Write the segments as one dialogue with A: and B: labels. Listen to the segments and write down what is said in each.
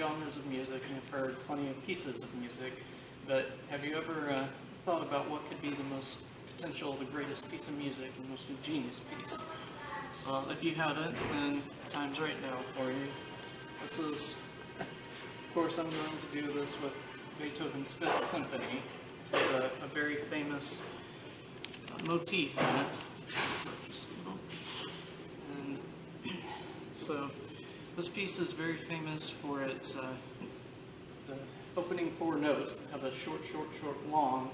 A: genres of music and have heard plenty of pieces of music, but have you ever thought about what could be the most potential, the greatest piece of music, and most ingenious piece? Well, if you haven't, then time's right now for you. This is, of course, I'm going to do this with Beethoven's Fifth Symphony. There's a very famous motif in it. And so this piece is very famous for its the opening four notes that have a short, long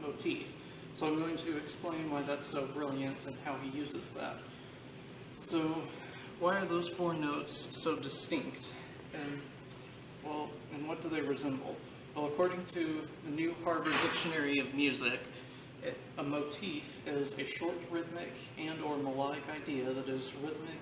A: motif. So I'm going to explain why that's so brilliant and how he uses that. So why are those four notes so distinct? And what do they resemble? Well, according to the new Harvard Dictionary of Music, a motif is a short rhythmic and or melodic idea that is rhythmic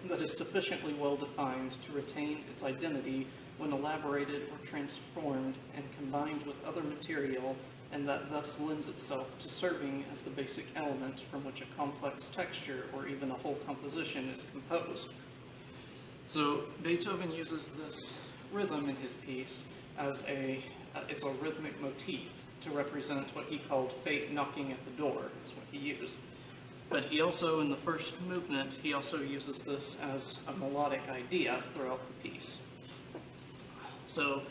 A: that is sufficiently well defined to retain its identity when elaborated or transformed and combined with other material, and that thus lends itself to serving as the basic element from which a complex texture or even a whole composition is composed. So Beethoven uses this rhythm in his piece as it's a rhythmic motif to represent what he called fate knocking at the door, is what he used. But he also, in the first movement, he also uses this as a melodic idea throughout the piece. So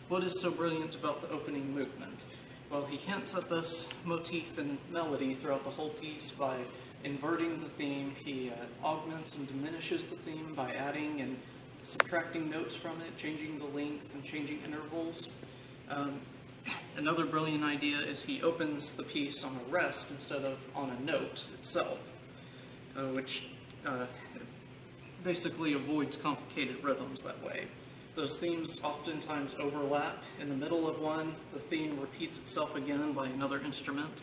A: what is so brilliant about the opening movement? Well, he hints at this motif and melody throughout the whole piece by inverting the theme. He augments and diminishes the theme by adding and subtracting notes from it, changing the length and changing intervals. Another brilliant idea is he opens the piece on a rest instead of on a note itself, which basically avoids complicated rhythms that way. Those themes oftentimes overlap. In the middle of one, the theme repeats itself again by another instrument.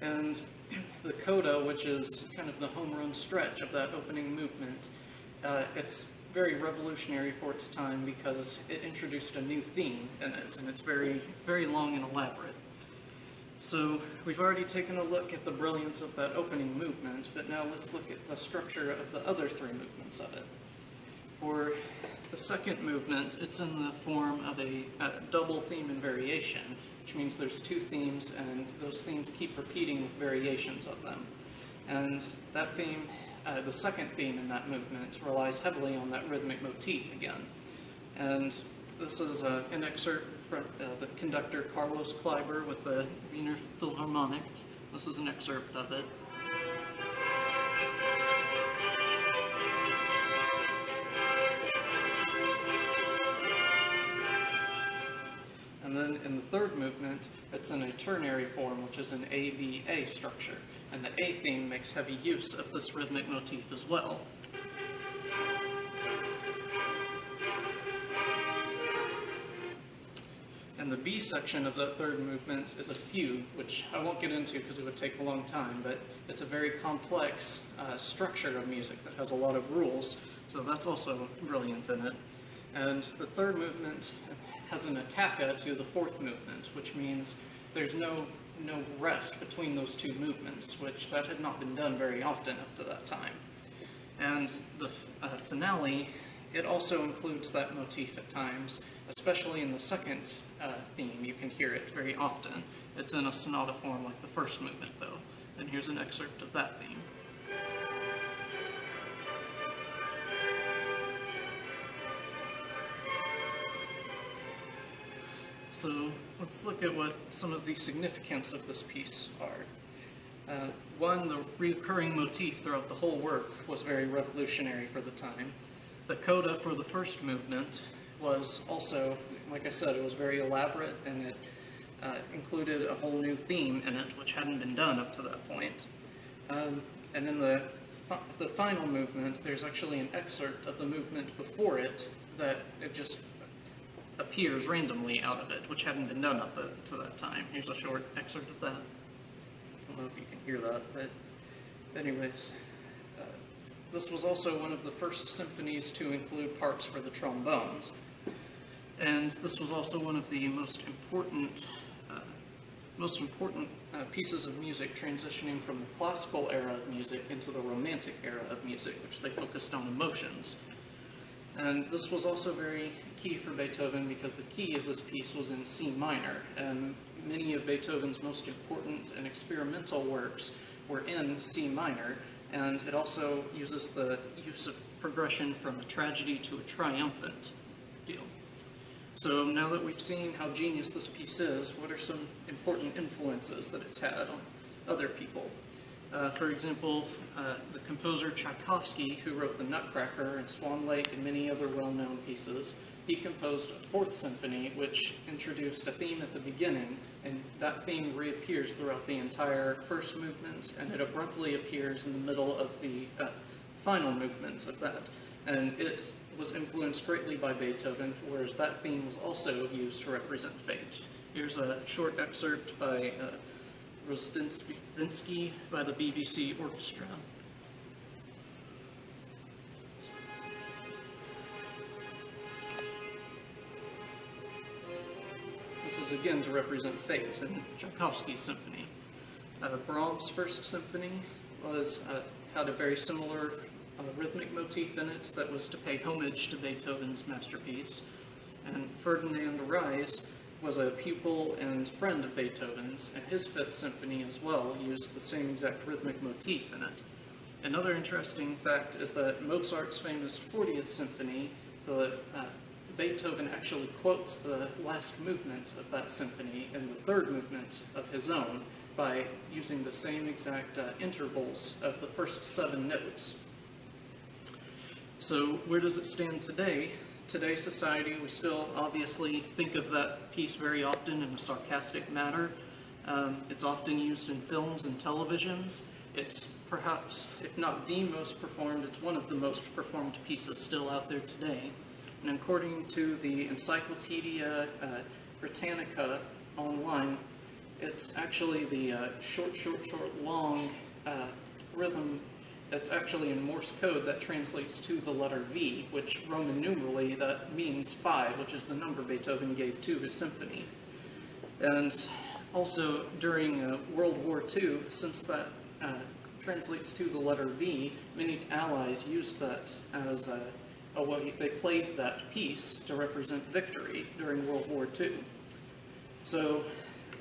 A: And the coda, which is kind of the home run stretch of that opening movement, it's very revolutionary for its time because it introduced a new theme in it, and it's very, very long and elaborate. So we've already taken a look at the brilliance of that opening movement, but now let's look at the structure of the other three movements of it. For the second movement, it's in the form of a double theme and variation, which means there's two themes, and those themes keep repeating with variations of them. And that theme, the second theme in that movement, relies heavily on that rhythmic motif again. And this is an excerpt from the conductor Carlos Kleiber with the Wiener Philharmonic. This is an excerpt of it. And then in the third movement, it's in a ternary form, which is an A-B-A structure. And the A theme makes heavy use of this rhythmic motif as well. And the B section of that third movement is a fugue, which I won't get into because it would take a long time, but it's a very complex structure of music that has a lot of rules, so that's also brilliant in it. And the third movement has an attacca to the fourth movement, which means there's no rest between those two movements, which that had not been done very often up to that time. And the finale, it also includes that motif at times, especially in the second theme. You can hear it very often. It's in a sonata form like the first movement, though. And here's an excerpt of that theme. So let's look at what some of the significance of this piece are. One, the recurring motif throughout the whole work was very revolutionary for the time. The coda for the first movement was also, like I said, it was very elaborate, and it included a whole new theme in it, which hadn't been done up to that point. And in the final movement, there's actually an excerpt of the movement before it that it just appears randomly out of it, which hadn't been done up to that time. Here's a short excerpt of that. I don't know if you can hear that, but anyways. This was also one of the first symphonies to include parts for the trombones. And this was also one of the most important pieces of music transitioning from the classical era of music into the romantic era of music, which they focused on emotions. And this was also very key for Beethoven because the key of this piece was in C minor, and many of Beethoven's most important and experimental works were in C minor, and it also uses the use of progression from a tragedy to a triumphant deal. So now that we've seen how genius this piece is, what are some important influences that it's had on other people? For example, the composer Tchaikovsky, who wrote the Nutcracker and Swan Lake and many other well-known pieces, he composed a fourth symphony which introduced a theme at the beginning, and that theme reappears throughout the entire first movement, and it abruptly appears in the middle of the final movement of that. And it was influenced greatly by Beethoven, whereas that theme was also used to represent fate. Here's a short excerpt by Rosdinsky by the BBC Orchestra. This is again to represent fate in Tchaikovsky's symphony. Brahms' first symphony had a very similar rhythmic motif in it that was to pay homage to Beethoven's masterpiece. And Ferdinand Ries was a pupil and friend of Beethoven's, and his Fifth Symphony as well used the same exact rhythmic motif in it. Another interesting fact is that Mozart's famous 40th Symphony, Beethoven actually quotes the last movement of that symphony in the third movement of his own by using the same exact intervals of the first 7 notes. So where does it stand today? Today's society, we still obviously think of that piece very often in a sarcastic manner. It's often used in films and televisions. It's perhaps, if not the most performed, it's one of the most performed pieces still out there today. And according to the Encyclopedia Britannica online, it's actually the short, long rhythm. It's actually in Morse code that translates to the letter V, which Roman numerally that means 5, which is the number Beethoven gave to his symphony. And also during World War II, since that translates to the letter V, many allies used that as a way they played that piece to represent victory during World War II. So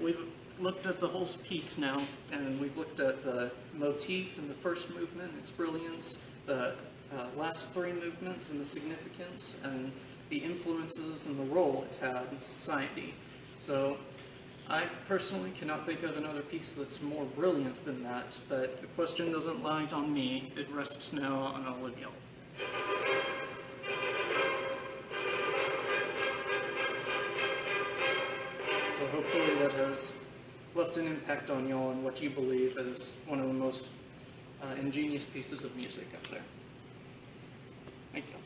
A: we've looked at the whole piece now, and we've looked at the motif in the first movement, its brilliance, the last 3 movements and the significance, and the influences and the role it's had in society. So I personally cannot think of another piece that's more brilliant than that, but the question doesn't lie on me, it rests now on all of y'all. So hopefully that has left an impact on y'all and what you believe is one of the most ingenious pieces of music out there. Thank you.